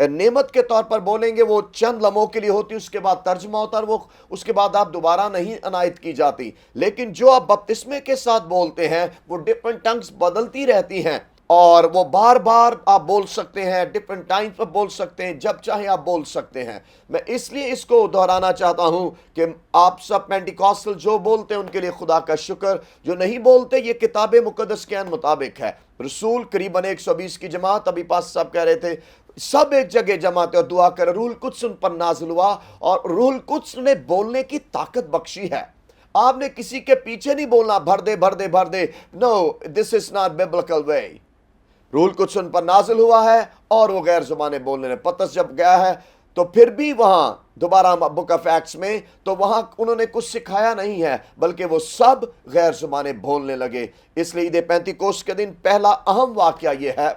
نعمت کے طور پر بولیں گے وہ چند لمحوں کے لیے ہوتی، اس کے بعد ترجمہ ہوتا، اور وہ اس کے بعد آپ دوبارہ نہیں عنایت کی جاتی. لیکن جو آپ بپتسمے کے ساتھ بولتے ہیں وہ ڈفرنٹ ٹنگز بدلتی رہتی ہیں، اور وہ بار بار آپ بول سکتے ہیں، ڈفرنٹ ٹائم پر بول سکتے ہیں، جب چاہیں آپ بول سکتے ہیں. میں اس لیے اس کو دہرانا چاہتا ہوں کہ آپ سب پینٹیکوسٹل جو بولتے ہیں ان کے لیے خدا کا شکر، جو نہیں بولتے یہ کتاب مقدس کے مطابق ہے. رسول قریباً 120 کی جماعت، ابھی پاس صاحب کہہ رہے تھے، سب ایک جگہ جمع تھے اور دعا کر روح القدس ان پر نازل ہوا، اور روح القدس نے بولنے کی طاقت بخشی ہے. آپ نے کسی کے پیچھے نہیں بولنا بھر دے بھر دے بھر دے. نو، دس از ناٹ بیبلیکل وے. روح القدس ان پر نازل ہوا ہے اور وہ غیر زبانیں بولنے لگے. پترس جب گیا ہے تو پھر بھی وہاں دوبارہ بک آف ایکٹس میں تو وہاں انہوں نے کچھ سکھایا نہیں ہے، بلکہ وہ سب غیر زبانیں بولنے لگے. اس لیے عید پینتیکوست کے دن پہلا اہم واقعہ یہ ہے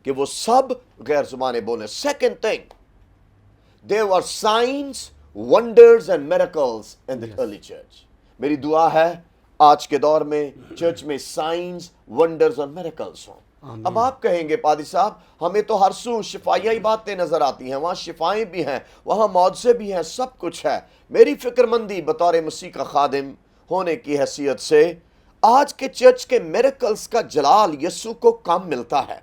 کہ وہ سب غیر زبانیں بولیں. Second thing, there were signs, wonders and miracles in the early church. میری دعا ہے آج کے دور میں چرچ میں سائنز، ونڈرز اور میریکلز ہوں. اب آپ کہیں گے پادری صاحب ہمیں تو ہر سو شفائیائی باتیں نظر آتی ہیں، وہاں شفائیں بھی ہیں، وہاں معجزے بھی ہیں، سب کچھ ہے. میری فکر مندی بطور مسیح کا خادم ہونے کی حیثیت سے آج کے چرچ کے میریکلز کا جلال یسوع کو کم ملتا ہے.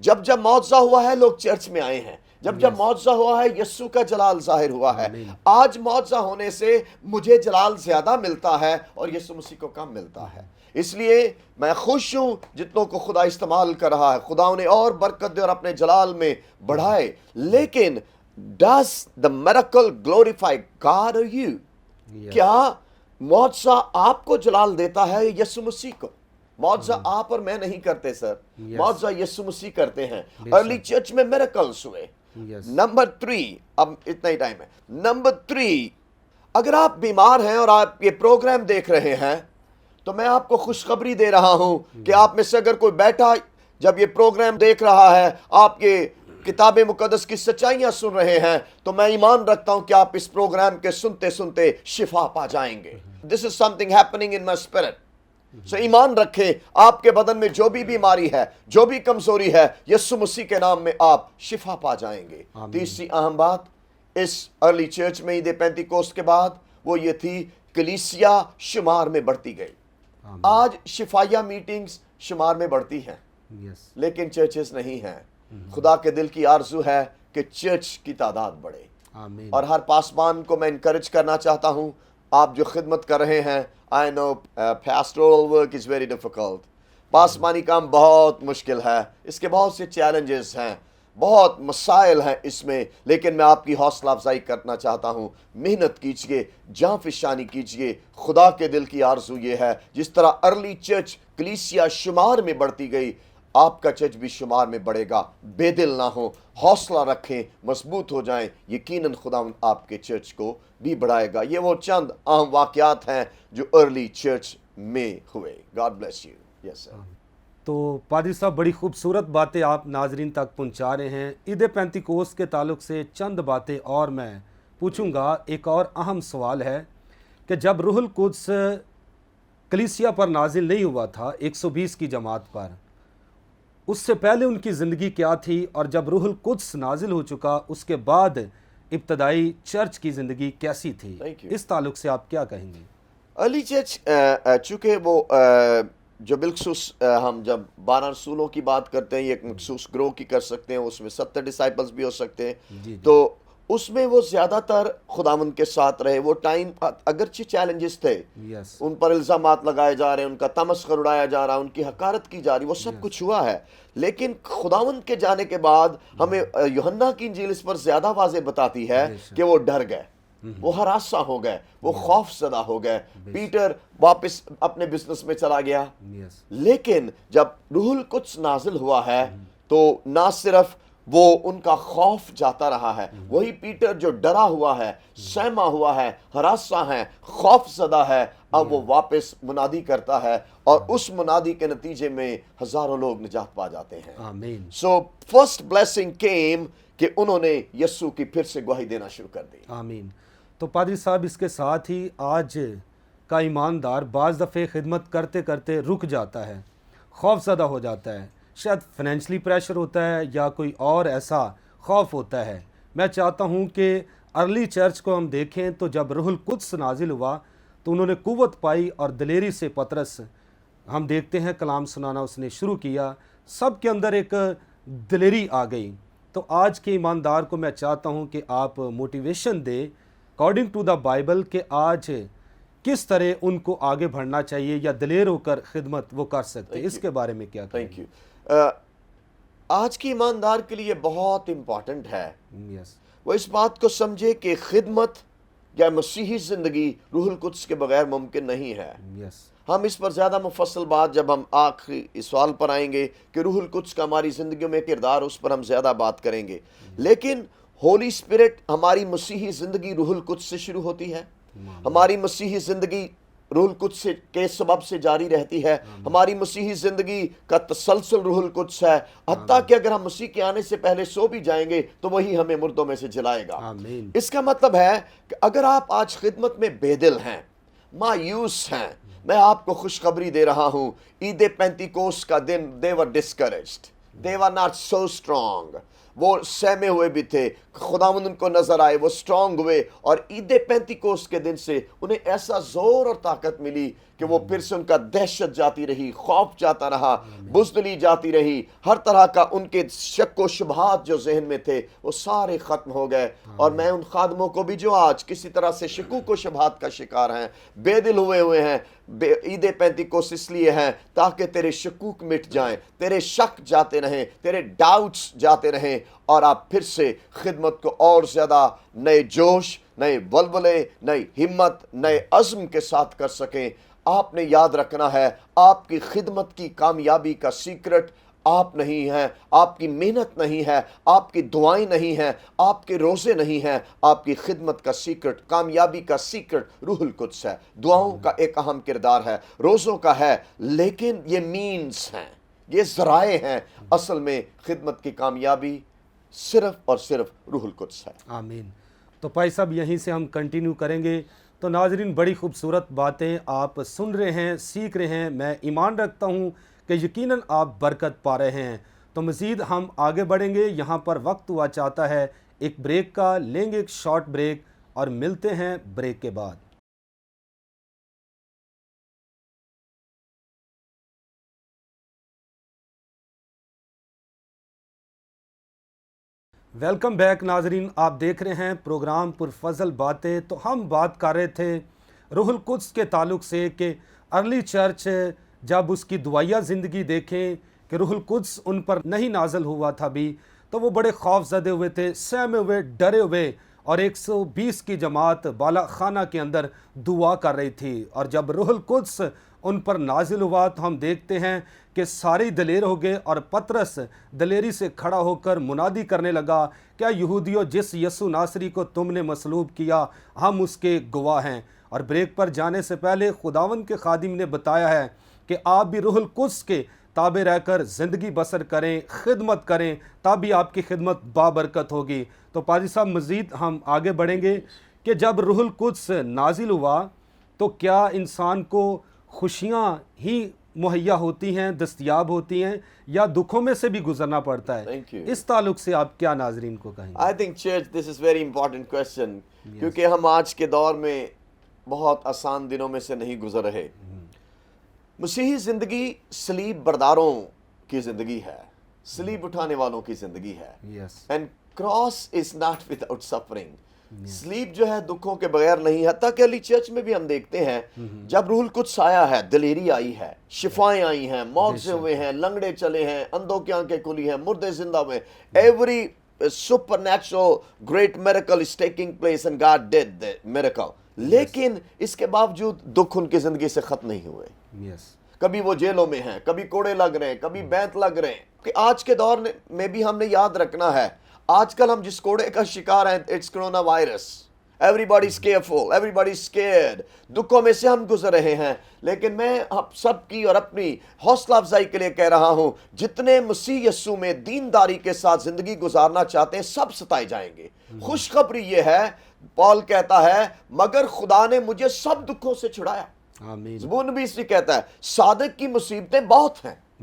جب جب معجزہ ہوا ہے لوگ چرچ میں آئے ہیں، جب جب معجزہ ہوا ہے یسوع کا جلال ظاہر ہوا ہے. آج معجزہ ہونے سے مجھے جلال زیادہ ملتا ہے اور یسوع مسیح کو کم ملتا ہے. اس لیے میں خوش ہوں جتنوں کو خدا استعمال کر رہا ہے، خدا انہیں اور برکت دے اور اپنے جلال میں بڑھائے. لیکن does the miracle glorify God or you؟ کیا معجزہ آپ کو جلال دیتا ہے یسوع مسیح کو؟ معجزہ آپ اور میں نہیں کرتے سر، معجزہ یسوع مسیح کرتے ہیں. ارلی چرچ میں میریکلز ہوئے. نمبر 3، اب اتنا ہی ٹائم ہے. نمبر 3، اگر آپ بیمار ہیں اور آپ یہ پروگرام دیکھ رہے ہیں تو میں آپ کو خوشخبری دے رہا ہوں کہ آپ میں سے اگر کوئی بیٹھا جب یہ پروگرام دیکھ رہا ہے، آپ یہ کتاب مقدس کی سچائیاں سن رہے ہیں، تو میں ایمان رکھتا ہوں کہ آپ اس پروگرام کے سنتے سنتے شفا پا جائیں گے. This is something happening in my spirit. سو ایمان رکھیں، آپ کے بدن میں جو بھی بیماری ہے، جو بھی کمزوری ہے، یسوع مسیح کے نام میں آپ شفا پا جائیں گے. تیسری اہم بات اس ارلی چرچ میں عید پینتیکوست کے بعد وہ یہ تھی، کلیسیا شمار میں بڑھتی گئی. آج شفایہ میٹنگز شمار میں بڑھتی ہیں لیکن چرچز نہیں ہیں. خدا کے دل کی آرزو ہے کہ چرچ کی تعداد بڑھے. اور ہر پاسبان کو میں انکریج کرنا چاہتا ہوں، آپ جو خدمت کر رہے ہیں، I know pastoral work is very difficult. پاسبانی کام بہت مشکل ہے، اس کے بہت سے چیلنجز ہیں، بہت مسائل ہیں اس میں، لیکن میں آپ کی حوصلہ افزائی کرنا چاہتا ہوں. محنت کیجئے، جاں فشانی کیجئے. خدا کے دل کی آرزو یہ ہے جس طرح ارلی چرچ کلیسیا شمار میں بڑھتی گئی، آپ کا چرچ بھی شمار میں بڑھے گا. بے دل نہ ہو، حوصلہ رکھیں، مضبوط ہو جائیں. یقیناً خدا آپ کے چرچ کو بھی بڑھائے گا. یہ وہ چند اہم واقعات ہیں جو ارلی چرچ میں ہوئے. God bless you. Yes sir. تو پادری صاحب بڑی خوبصورت باتیں آپ ناظرین تک پہنچا رہے ہیں. عید پینتیکوست کے تعلق سے چند باتیں اور میں پوچھوں گا. ایک اور اہم سوال ہے کہ جب روح القدس کلیسیا پر نازل نہیں ہوا تھا 120 کی جماعت پر، اس سے پہلے ان کی زندگی کیا تھی، اور جب روح القدس نازل ہو چکا اس کے بعد ابتدائی چرچ کی زندگی کیسی تھی؟ اس تعلق سے آپ کیا کہیں گے؟ ارلی چرچ چونکہ وہ جو بالخصوص ہم جب 12 رسولوں کی بات کرتے ہیں، یہ ایک مخصوص گروہ کی کر سکتے ہیں، اس میں 70 ڈسائپلز بھی ہو سکتے ہیں. تو اس میں وہ زیادہ تر خداوند کے ساتھ رہے. وہ ٹائم اگرچہ چیلنجز تھے، ان پر الزامات لگائے جا رہے ہیں، ان کا تمسخر اڑایا جا رہا ہے، ان کی حقارت کی جا رہی، وہ سب کچھ ہوا ہے. لیکن خداوند کے جانے کے بعد ہمیں یوحنا کی انجیل اس پر زیادہ واضح بتاتی ہے کہ وہ ڈر گئے، وہ ہراساں ہو گئے، وہ خوف زدہ ہو گئے. پیٹر واپس اپنے بزنس میں چلا گیا. لیکن جب روح القدس نازل ہوا ہے تو نہ صرف وہ ان کا خوف جاتا رہا ہے، وہی پیٹر جو ڈرا ہوا ہے، سہما ہوا ہے، ہراساں ہے، خوف زدہ ہے، اب وہ واپس منادی کرتا ہے، اور اس منادی کے نتیجے میں ہزاروں لوگ نجات پا جاتے ہیں. آمین. سو فرسٹ بلیسنگ کیم کہ انہوں نے یسوع کی پھر سے گواہی دینا شروع کر دی. آمین. تو پادری صاحب اس کے ساتھ ہی آج کا ایماندار بعض دفعے خدمت کرتے کرتے رک جاتا ہے، خوف زدہ ہو جاتا ہے، شاید فائنینشلی پریشر ہوتا ہے یا کوئی اور ایسا خوف ہوتا ہے. میں چاہتا ہوں کہ ارلی چرچ کو ہم دیکھیں تو جب روح القدس نازل ہوا تو انہوں نے قوت پائی اور دلیری سے پطرس ہم دیکھتے ہیں کلام سنانا اس نے شروع کیا. سب کے اندر ایک دلیری آ گئی. تو آج کے ایماندار کو میں چاہتا ہوں کہ آپ موٹیویشن دے اکارڈنگ ٹو دا بائبل کہ آج کس طرح ان کو آگے بڑھنا چاہیے یا دلیر ہو کر خدمت وہ کر سکتے. اس کے بارے میں کیا کہیں؟ Thank you. آج کی ایماندار کے لیے بہت امپورٹنٹ ہے یس وہ اس بات کو سمجھے کہ خدمت یا مسیحی زندگی روح القدس کے بغیر ممکن نہیں ہے. یس ہم اس پر زیادہ مفصل بات جب ہم آخری اس سوال پر آئیں گے کہ روح القدس کا ہماری زندگیوں میں کردار، اس پر ہم زیادہ بات کریں گے. لیکن ہولی اسپرٹ ہماری مسیحی زندگی روح القدس سے شروع ہوتی ہے. ہماری مسیحی زندگی روح القدس کے سبب سے جاری رہتی ہے. ہماری مسیحی زندگی کا تسلسل روح القدس ہے. حتیٰ کہ اگر ہم مسیح کے آنے سے پہلے سو بھی جائیں گے تو وہی ہمیں مردوں میں سے جلائے گا. آمین. اس کا مطلب ہے کہ اگر آپ آج خدمت میں بے دل ہیں، مایوس ہیں، میں آپ کو خوشخبری دے رہا ہوں. عید پینتیکوس کا دن they were discouraged, they were not so strong. وہ سہمے ہوئے بھی تھے. خداوند ان کو نظر آئے، وہ سٹرونگ ہوئے، اور عید پینتیکوس کے دن سے انہیں ایسا زور اور طاقت ملی کہ وہ پھر سے ان کا دہشت جاتی رہی، خوف جاتا رہا، بزدلی جاتی رہی. ہر طرح کا ان کے شک و شبہات جو ذہن میں تھے وہ سارے ختم ہو گئے. اور میں ان خادموں کو بھی جو آج کسی طرح سے شکوک و شبہات کا شکار ہیں، بے دل ہوئے ہیں، عید پینتیکوس اس لیے ہیں تاکہ تیرے شکوک مٹ جائیں، تیرے شک جاتے رہیں، تیرے ڈاؤٹس جاتے رہیں، اور آپ پھر سے خدمت کو اور زیادہ نئے جوش، نئے ولولے، نئی ہمت، نئے عزم کے ساتھ کر سکیں. آپ نے یاد رکھنا ہے آپ کی خدمت کی کامیابی کا سیکرٹ آپ نہیں ہیں، آپ کی محنت نہیں ہے، آپ کی دعائیں نہیں ہیں، آپ کے روزے نہیں ہیں. آپ کی خدمت کا سیکرٹ، کامیابی کا سیکرٹ روح القدس ہے. دعاؤں کا ایک اہم کردار ہے، روزوں کا ہے، لیکن یہ مینز ہیں، یہ ذرائع ہیں. اصل میں خدمت کی کامیابی صرف اور صرف روح القدس ہے. آمین. تو پائی صاحب یہیں سے ہم کنٹینیو کریں گے. تو ناظرین بڑی خوبصورت باتیں آپ سن رہے ہیں، سیکھ رہے ہیں. میں ایمان رکھتا ہوں کہ یقیناً آپ برکت پا رہے ہیں. تو مزید ہم آگے بڑھیں گے. یہاں پر وقت ہوا چاہتا ہے ایک بریک کا. لیں گے ایک شارٹ بریک اور ملتے ہیں بریک کے بعد. ویلکم بیک ناظرین. آپ دیکھ رہے ہیں پروگرام پرفضل باتیں. تو ہم بات کر رہے تھے روح القدس کے تعلق سے کہ ارلی چرچ جب اس کی دعائیہ زندگی دیکھیں کہ روح القدس ان پر نہیں نازل ہوا تھا بھی، تو وہ بڑے خوف زدے ہوئے تھے، سہمے ہوئے، ڈرے ہوئے، اور 120 کی جماعت بالا خانہ کے اندر دعا کر رہی تھی. اور جب روح القدس ان پر نازل ہوا تو ہم دیکھتے ہیں کہ سارے دلیر ہو گئے، اور پطرس دلیری سے کھڑا ہو کر منادی کرنے لگا، کیا یہودیوں جس یسوع ناصری کو تم نے مصلوب کیا ہم اس کے گواہ ہیں. اور بریک پر جانے سے پہلے خداوند کے خادم نے بتایا ہے کہ آپ بھی روح القدس کے تابع رہ کر زندگی بسر کریں، خدمت کریں، تبھی آپ کی خدمت بابرکت ہوگی. تو پادری صاحب مزید ہم آگے بڑھیں گے کہ جب روح القدس نازل ہوا تو کیا انسان کو خوشیاں ہی مہیا ہوتی ہیں، دستیاب ہوتی ہیں، یا دکھوں میں سے بھی گزرنا پڑتا ہے؟ Thank you. اس تعلق سے آپ کیا ناظرین کو کہیں گے؟ I think church this is very important question کیونکہ ہم آج کے دور میں بہت آسان دنوں میں سے نہیں گزر رہے. مسیحی زندگی صلیب برداروں کی زندگی ہے، صلیب اٹھانے والوں کی زندگی ہے. Yes and cross is not without suffering. صلیب جو ہے دکھوں کے بغیر نہیں. حتیٰ کہ علی چرچ میں بھی ہم دیکھتے ہیں جب روح القدس آیا ہے، دلیری آئی ہے، شفائیں آئی ہیں، موت سے ہوئے ہیں، لنگڑے چلے ہیں، اندھوں کی آنکھیں کھلی ہیں، مردے زندہ ہوئے. Every supernatural great miracle is taking place and God did the miracle. لیکن اس کے باوجود دکھ ان کی زندگی سے ختم نہیں ہوئے. یس کبھی وہ جیلوں میں ہیں، کبھی کوڑے لگ رہے ہیں، کبھی بینت لگ رہے ہیں. کہ آج کے دور میں بھی ہم نے یاد رکھنا ہے، آج کل ہم جس کوڑے کا شکار ہیں، it's corona virus. Everybody is careful, everybody is scared. دکھوں میں سے ہم گزر رہے ہیں. لیکن میں آپ سب کی اور اپنی حوصلہ افزائی کے لیے کہہ رہا ہوں، جتنے مسیح یسوع میں دینداری کے ساتھ زندگی گزارنا چاہتے ہیں سب ستائے جائیں گے. خوشخبری یہ ہے، پال کہتا ہے مگر خدا نے مجھے سب دکھوں سے چھڑایا. آمین. زبور نبی اس لیے کہتا ہے صادق کی مصیبتیں بہت ہیں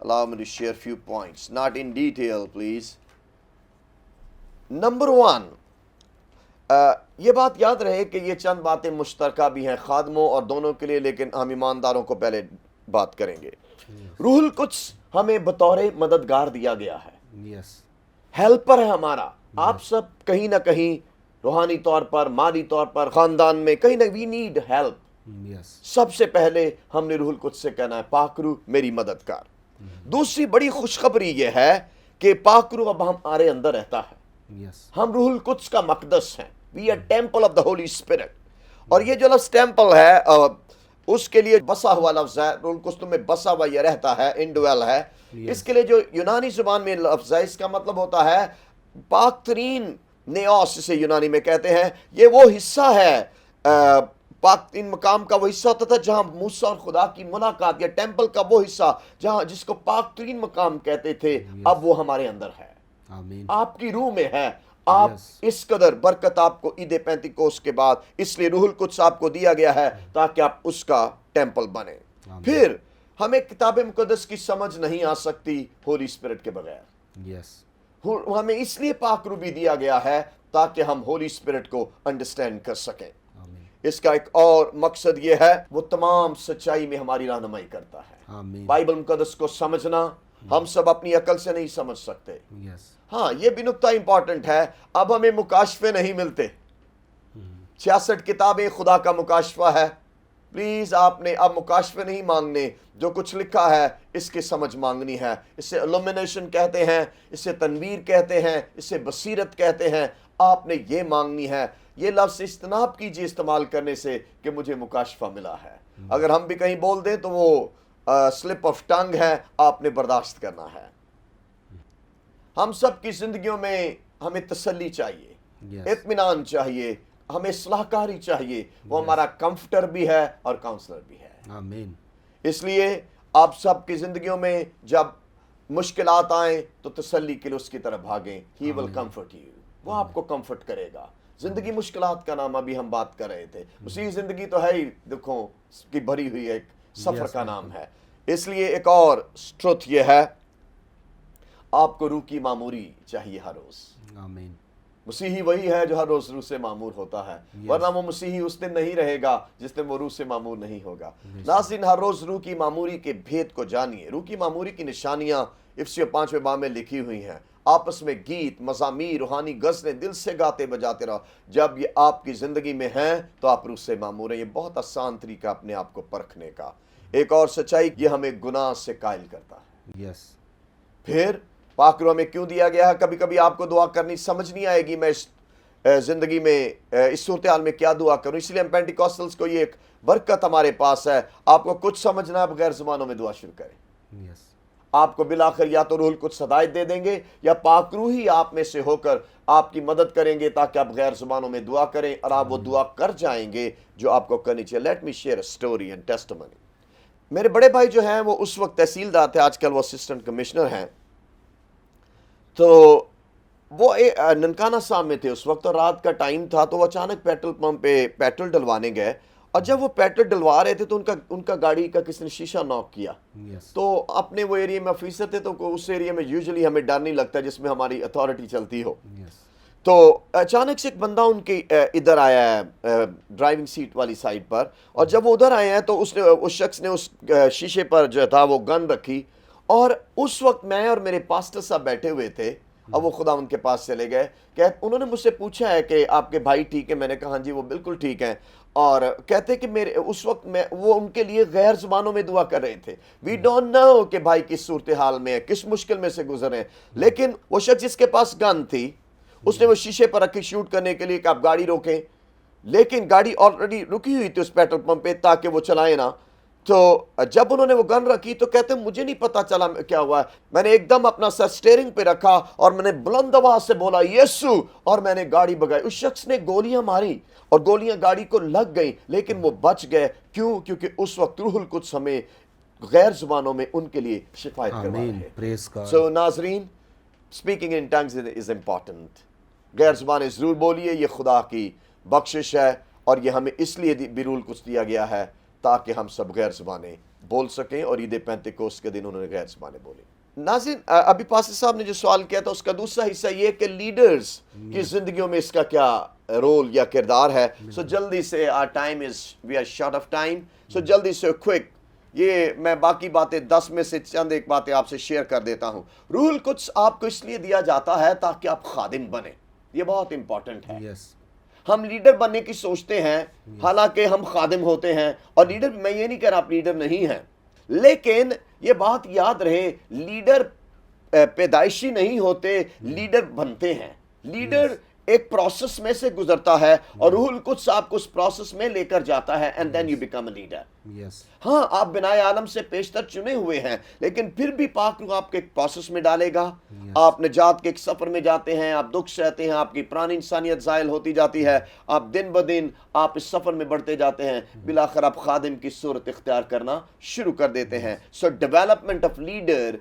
Allow me to share few points, not in detail, please. Number one, یہ بات یاد رہے کہ یہ چند باتیں مشترکہ بھی ہیں خادموں اور دونوں کے لیے، لیکن ہم ایمانداروں کو پہلے بات کریں گے. روح القدس ہمیں بطور مددگار دیا گیا ہے، ہیلپر ہے ہمارا. آپ سب کہیں نہ کہیں روحانی طور پر، مالی طور پر، خاندان میں کہیں نہ وی نیڈ ہیلپ. سب سے پہلے ہم نے روح القدس سے کہنا ہے پاک روح میری مددگار. دوسری بڑی خوشخبری یہ ہے کہ پاک روح اب ہمارے اندر رہتا ہے. ہم روح القدس کا مقدس ہیں. We are temple of the Holy Spirit. اور یہ جو لفظ ٹیمپل ہے اس کے لیے بسا ہوا لفظ ہے. روح القدس میں بسا ہوا یہ رہتا ہے، انڈویل ہے. اس کے لیے جو یونانی زبان میں لفظ ہے، اس کا مطلب ہوتا ہے پاک ترین نیوس، اسے یونانی میں کہتے ہیں. یہ وہ حصہ ہے پاک ترین مقام کا، وہ حصہ ہوتا تھا جہاں موسیٰ اور خدا کی ملاقات، یا ٹیمپل کا وہ حصہ جہاں جس کو پاک ترین مقام کہتے تھے. اب وہ ہمارے اندر ہے، آپ کی روح میں ہے. آپ اس قدر برکت آپ کو عید پینتیکوس کے بعد، اس لیے روح القدس آپ کو دیا گیا ہے تاکہ آپ اس کا ٹیمپل بنے. پھر ہمیں کتاب مقدس کی سمجھ نہیں آ سکتی ہولی اسپرٹ کے بغیر. ہمیں اس لیے پاک روح بھی دیا گیا ہے تاکہ ہم ہولی اسپرٹ کو انڈرسٹینڈ کر سکیں. اس کا ایک اور مقصد یہ ہے، وہ تمام سچائی میں ہماری رہنمائی کرتا ہے. بائبل مقدس کو سمجھنا ہم سب اپنی عقل سے نہیں سمجھ سکتے. ہاں، یہ بھی نقطہ امپورٹنٹ ہے، اب ہمیں مکاشفے نہیں ملتے. 66 کتابیں خدا کا مکاشفہ ہے. پلیز آپ نے اب مکاشفے نہیں مانگنے، جو کچھ لکھا ہے اس کی سمجھ مانگنی ہے. اسے الومینیشن کہتے ہیں، اسے تنویر کہتے ہیں، اسے بصیرت کہتے ہیں. آپ نے یہ مانگنی ہے. یہ لفظ اجتناب کیجیے استعمال کرنے سے کہ مجھے مکاشفہ ملا ہے. اگر ہم بھی کہیں بول دیں تو وہ سلپ آف ٹنگ ہے، آپ نے برداشت کرنا ہے. ہم سب کی زندگیوں میں ہمیں تسلی چاہیے، اطمینان چاہیے، ہمیں اصلاح کاری چاہیے. وہ ہمارا کمفرٹر بھی ہے اور کاؤنسلر بھی ہے. آمین. اس لیے آپ سب کی زندگیوں میں جب مشکلات آئیں تو تسلی کے لیے اس کی طرف بھاگیں. He will comfort you. وہ آپ کو کمفرٹ کرے گا. زندگی مشکلات کا نام ابھی ہم بات کر رہے تھے. اسی زندگی تو ہے ہی دکھوں کی بھری ہوئی ایک سفر کا نام ہے. اس لیے ایک اور ٹروتھ یہ ہے، آپ کو روح کی معموری چاہیے ہر روز. آمین. مسیحی وہی ہے جو ہر روز روح سے معمور ہوتا ہے، ورنہ وہ مسیحی اس دن نہیں رہے گا جس دن وہ روح سے معمور نہیں ہوگا. ناظرین، ہر روز روح کی معموری کے بھید کو جانیے. روح کی معموری کی نشانیاں افسیوں 5ویں باب میں لکھی ہوئی ہیں. آپس میں گیت، مزامیر، روحانی غزلیں دل سے گاتے بجاتے رہو. جب یہ آپ کی زندگی میں ہیں تو آپ روح سے معمور ہیں. یہ بہت آسان طریقہ اپنے آپ کو پرکھنے کا. ایک اور سچائی، یہ ہمیں گناہ سے قائل کرتا ہے. پھر پاک روح ہمیں کیوں دیا گیا ہے؟ کبھی کبھی آپ کو دعا کرنی سمجھ نہیں آئے گی، میں اس زندگی میں اس صورتحال میں کیا دعا کروں. اس لیے ہم پینٹیکوسٹلز کو یہ ایک برکت ہمارے پاس ہے. آپ کو کچھ سمجھنا ہے، بغیر زبانوں میں دعا شروع کریں. آپ کو بالآخر یا تو روح القدس ہدایت دے دیں گے، یا پاک روح ہی آپ میں سے ہو کر آپ کی مدد کریں گے تاکہ آپ غیر زبانوں میں دعا کریں، اور آپ وہ دعا کر جائیں گے جو آپ کو کرنی چاہیے. Let me share a story and testimony. میرے بڑے بھائی جو ہیں وہ اس وقت تحصیلدار تھے، آج کل وہ اسسٹنٹ کمشنر ہیں. تو وہ ننکانہ صاحب میں تھے اس وقت، اور رات کا ٹائم تھا. تو وہ اچانک پیٹرول پمپ پہ پیٹرول ڈلوانے گئے، اور جب وہ پیٹرول ڈلوا رہے تھے تو ان کا گاڑی کا کسی نے شیشہ نوک کیا. تو اپنے وہ ایریا میں آفیسر تھے، تو اس ایریا میں یوزلی ہمیں ڈر نہیں لگتا جس میں ہماری اتھارٹی چلتی ہو. تو اچانک سے ایک بندہ ان کے ادھر آیا ہے ڈرائیونگ سیٹ والی سائڈ پر، اور جب وہ ادھر آئے ہیں تو اس شخص نے اس شیشے پر جو تھا وہ گن رکھی. اور اس وقت میں اور میرے پاسٹر صاحب بیٹھے ہوئے تھے. اب وہ خدا ان کے پاس چلے گئے. انہوں نے مجھ سے پوچھا ہے کہ آپ کے بھائی ٹھیک ہے؟ میں نے کہا ہاں جی وہ بالکل ٹھیک ہیں. اور کہتے کہ میرے اس وقت میں وہ ان کے لیے غیر زبانوں میں دعا کر رہے تھے. وی ڈونٹ نو کہ بھائی کس صورتحال میں ہے، کس مشکل میں سے گزرے. لیکن وہ شخص جس کے پاس گن تھی، اس نے وہ شیشے پر رکھی شوٹ کرنے کے لیے کہ آپ گاڑی روکیں. لیکن گاڑی آلریڈی رکی ہوئی تھی اس پیٹرول پمپ پہ تاکہ وہ چلائیں نا. تو جب انہوں نے وہ گن رکھی تو کہتے مجھے نہیں پتا چلا کیا ہوا ہے. میں نے ایک دم اپنا سر سٹیئرنگ پہ رکھا اور میں نے بلند آواز سے بولا یسو، اور میں نے گاڑی بگائی. اس شخص نے گولیاں ماری اور گولیاں گاڑی کو لگ گئیں، لیکن وہ بچ گئے. کیوں؟ کیونکہ اس وقت روح القدس ہمیں غیر زبانوں میں ان کے لیے شفایت کروا رہے ہیں. سو ناظرین، اسپیکنگ ان ٹنگز از امپورٹنٹ. غیر زبانیں ضرور بولیے، یہ خدا کی بخشش ہے، اور یہ ہمیں اس لیے بھی روح القدس دیا گیا ہے تاکہ ہم سب غیر زبانیں بول سکیں، اور عید پینتیکوست کے دن انہوں نے غیر زبانیں بولی۔ ناظرین، ابھی پاسے صاحب نے جو سوال کیا تھا اس کا دوسرا حصہ یہ کہ لیڈرز کی زندگیوں میں اس کا کیا رول یا کردار ہے۔ سو جلدی سے we are short of time, so جلدی سے کوئک، یہ میں باقی باتیں 10 میں سے چند ایک باتیں آپ سے شیئر کر دیتا ہوں۔ روح القدس آپ کو اس لیے دیا جاتا ہے تاکہ آپ خادم بنیں، یہ بہت امپورٹنٹ ہے۔ ہم لیڈر بننے کی سوچتے ہیں، حالانکہ ہم خادم ہوتے ہیں، اور لیڈر، میں یہ نہیں کہہ رہا آپ لیڈر نہیں ہیں، لیکن یہ بات یاد رہے، لیڈر پیدائشی نہیں ہوتے، لیڈر بنتے ہیں۔ لیڈر ایک پروسیس میں سے گزرتا ہے، اور روح القدس آپ کو اس پروسیس میں لے کر جاتا ہے، and then you become a leader۔ ہاں، آپ بنائے عالم سے پیشتر چنے ہوئے ہیں، لیکن پھر بھی پاک روح آپ کے ایک پروسیس میں ڈالے گا۔ آپ نجات کے ایک سفر میں جاتے ہیں، آپ دکھ سہتے ہیں، آپ کی پرانی انسانیت زائل ہوتی جاتی ہے، آپ دن بدن آپ اس سفر میں بڑھتے جاتے ہیں، بالآخر آپ خادم کی صورت اختیار کرنا شروع کر دیتے ہیں۔ سو ڈیولپمنٹ آف لیڈر،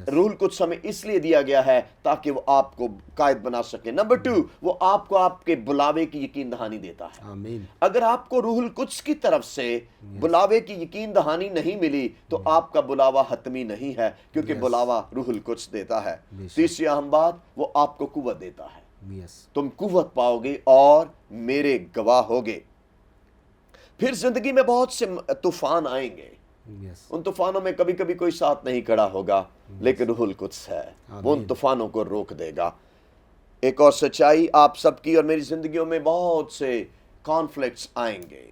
روح القدس ہمیں اس لیے دیا گیا ہے تاکہ وہ آپ کو قائد بنا سکے۔ نمبر 2، وہ آپ کو آپ کے بلاوے کی یقین دہانی دیتا ہے۔ اگر آپ کو روح القدس کی طرف سے بلاوے کی یقین دہانی نہیں ملی تو آپ کا بلاوا حتمی نہیں ہے، کیونکہ بلاوا روح القدس دیتا ہے۔ تیسری اہم بات، وہ آپ کو قوت دیتا ہے۔ تم قوت پاؤ گے اور میرے گواہ ہوگے۔ پھر زندگی میں بہت سے طوفان آئیں گے، ان طوفانوں میں کبھی کبھی کوئی ساتھ نہیں کھڑا ہوگا، لیکن روح القدس ہے، وہ ان طوفانوں کو روک دے گا۔ ایک اور سچائی آپ سب کی اور میری زندگیوں میں بہت سے کانفلکٹس آئیں گے،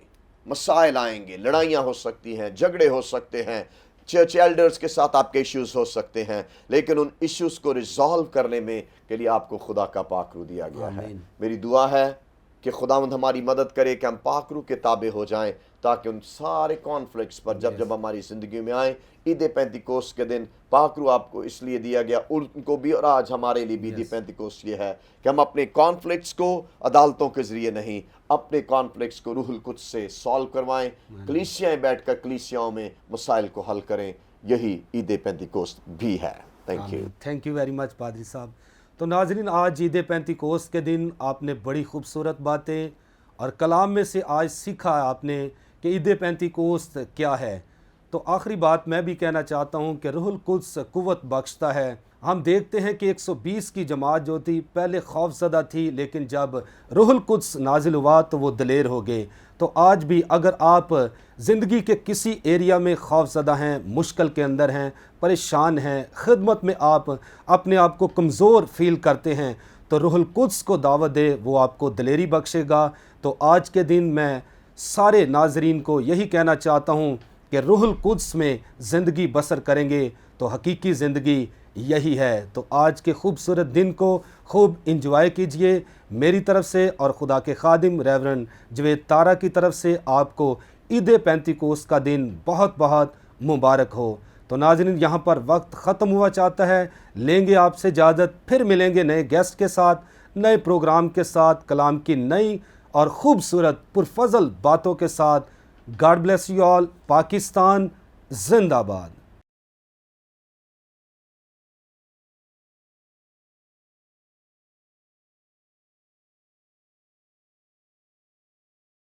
مسائل آئیں گے، لڑائیاں ہو سکتی ہیں، جھگڑے ہو سکتے ہیں، چرچ ایلڈرز کے ساتھ آپ کے ایشوز ہو سکتے ہیں، لیکن ان ایشوز کو ریزالو کرنے میں کے لیے آپ کو خدا کا پاک روح دیا گیا ہے۔ میری دعا ہے کہ خداوند ہماری مدد کرے کہ ہم پاک روح کے تابع ہو جائیں، تاکہ ان سارے کانفلکٹس پر جب ہماری زندگی میں آئیں، عید پینتیکوست کے دن پاک روح آپ کو اس لیے دیا گیا، ان کو بھی اور آج ہمارے لیے بھی عید پینتیکوست یہ ہے کہ ہم اپنے کانفلکٹس کو عدالتوں کے ذریعے نہیں، اپنے کانفلکٹس کو روح القدس سے سالو کروائیں، کلیسیاں بیٹھ کر کلیسیاؤں میں مسائل کو حل کریں۔ یہی عید پینتیکوست بھی ہے۔ تھینک یو ویری مچ پادری صاحب۔ تو ناظرین، آج عید پینتیکوست کے دن آپ نے بڑی خوبصورت باتیں اور کلام میں سے آج سیکھا آپ نے کہ عید پینتیکوست کیا ہے۔ تو آخری بات میں بھی کہنا چاہتا ہوں کہ روح القدس قوت بخشتا ہے۔ ہم دیکھتے ہیں کہ 120 کی جماعت جو تھی پہلے خوف زدہ تھی، لیکن جب روح القدس نازل ہوا تو وہ دلیر ہو گئے۔ تو آج بھی اگر آپ زندگی کے کسی ایریا میں خوف زدہ ہیں، مشکل کے اندر ہیں، پریشان ہیں، خدمت میں آپ اپنے آپ کو کمزور فیل کرتے ہیں، تو روح القدس کو دعوت دے، وہ آپ کو دلیری بخشے گا۔ تو آج کے دن میں سارے ناظرین کو یہی کہنا چاہتا ہوں کہ روح القدس میں زندگی بسر کریں گے تو حقیقی زندگی یہی ہے۔ تو آج کے خوبصورت دن کو خوب انجوائے کیجئے۔ میری طرف سے اور خدا کے خادم ریورنڈ جوید تارا کی طرف سے آپ کو عید پینتیکوست کا دن بہت بہت مبارک ہو۔ تو ناظرین، یہاں پر وقت ختم ہوا چاہتا ہے، لیں گے آپ سے اجازت، پھر ملیں گے نئے گیسٹ کے ساتھ، نئے پروگرام کے ساتھ، کلام کی نئی اور خوبصورت پرفضل باتوں کے ساتھ۔ God bless you all. Pakistan زندہ باد۔